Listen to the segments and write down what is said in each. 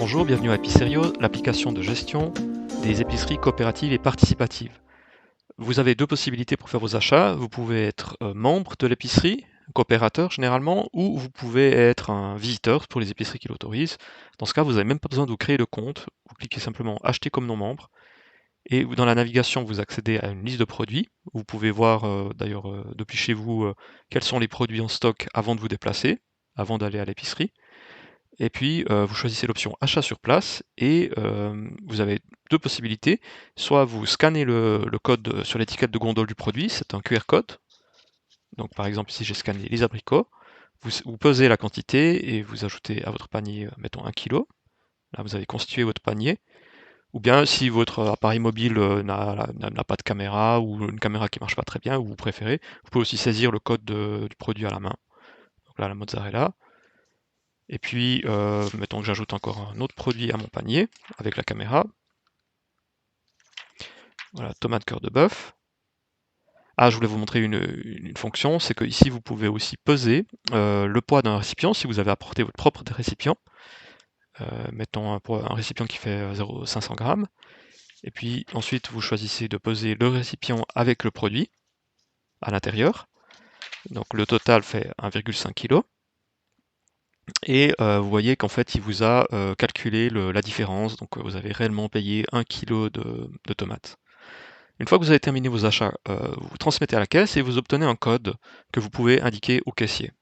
Bonjour, bienvenue à Epicerio, l'application de gestion des épiceries coopératives et participatives. Vous avez deux possibilités pour faire vos achats. Vous pouvez être membre de l'épicerie, coopérateur généralement, ou vous pouvez être un visiteur pour les épiceries qui l'autorisent. Dans ce cas, vous n'avez même pas besoin de vous créer de compte. Vous cliquez simplement Acheter comme non-membre et dans la navigation, vous accédez à une liste de produits. Vous pouvez voir d'ailleurs depuis chez vous quels sont les produits en stock avant de vous déplacer, avant d'aller à l'épicerie. Et puis, vous choisissez l'option achat sur place et vous avez deux possibilités. Soit vous scannez le code sur l'étiquette de gondole du produit, c'est un QR code. Donc par exemple ici j'ai scanné les abricots. Vous pesez la quantité et vous ajoutez à votre panier, mettons 1 kg. Là vous avez constitué votre panier. Ou bien si votre appareil mobile n'a pas de caméra ou une caméra qui marche pas très bien ou vous préférez, vous pouvez aussi saisir le code du produit à la main. Donc là la mozzarella. Et puis, mettons que j'ajoute encore un autre produit à mon panier avec la caméra. Voilà, tomate cœur de bœuf. Ah, je voulais vous montrer une fonction, c'est que ici vous pouvez aussi peser le poids d'un récipient si vous avez apporté votre propre récipient. Mettons un récipient qui fait 0,500 grammes. Et puis ensuite vous choisissez de peser le récipient avec le produit à l'intérieur. Donc le total fait 1,5 kg. Et vous voyez qu'en fait, il vous a calculé la différence, donc vous avez réellement payé 1 kg de tomates. Une fois que vous avez terminé vos achats, vous transmettez à la caisse et vous obtenez un code que vous pouvez indiquer au caissier.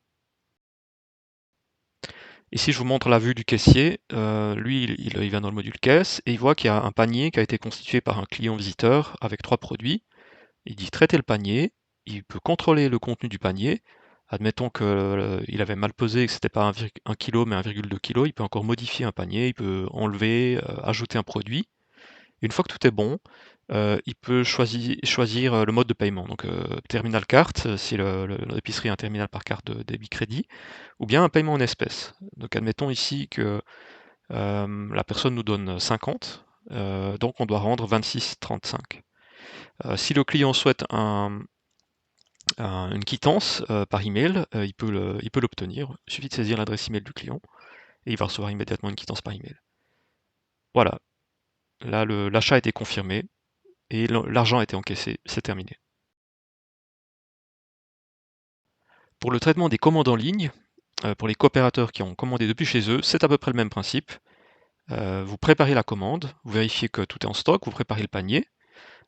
Ici, je vous montre la vue du caissier. Lui, il vient dans le module caisse et il voit qu'il y a un panier qui a été constitué par un client visiteur avec 3 produits. Il dit traiter le panier, il peut contrôler le contenu du panier. Admettons qu'il avait mal pesé, que c'était pas 1 kg mais 1,2 kg, il peut encore modifier un panier, il peut enlever, ajouter un produit. Une fois que tout est bon, il peut choisir le mode de paiement. Donc terminal carte, si l'épicerie a un terminal par carte de débit crédit, ou bien un paiement en espèces. Donc admettons ici que la personne nous donne 50, donc on doit rendre 26,35. Si le client souhaite une quittance par email, il peut l'obtenir. Il suffit de saisir l'adresse email du client et il va recevoir immédiatement une quittance par email. Voilà, là l'achat a été confirmé et l'argent a été encaissé, c'est terminé. Pour le traitement des commandes en ligne, pour les coopérateurs qui ont commandé depuis chez eux, c'est à peu près le même principe. Vous préparez la commande, vous vérifiez que tout est en stock, vous préparez le panier.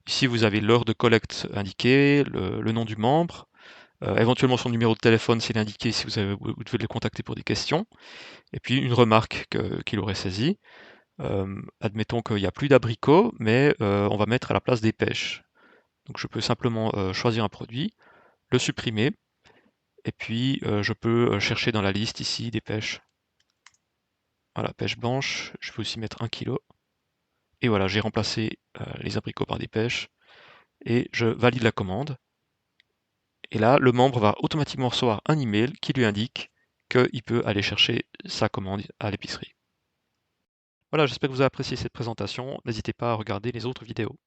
Ici, vous avez l'heure de collecte indiquée, le nom du membre, éventuellement son numéro de téléphone s'il est indiqué, si vous devez le contacter pour des questions, et puis une remarque qu'il aurait saisie. Admettons qu'il n'y a plus d'abricots, mais on va mettre à la place des pêches. Donc je peux simplement choisir un produit, le supprimer, et puis je peux chercher dans la liste ici des pêches. Voilà, pêche blanche, je peux aussi mettre 1 kg. Et voilà, j'ai remplacé les abricots par des pêches, et je valide la commande. Et là, le membre va automatiquement recevoir un email qui lui indique qu'il peut aller chercher sa commande à l'épicerie. Voilà, j'espère que vous avez apprécié cette présentation. N'hésitez pas à regarder les autres vidéos.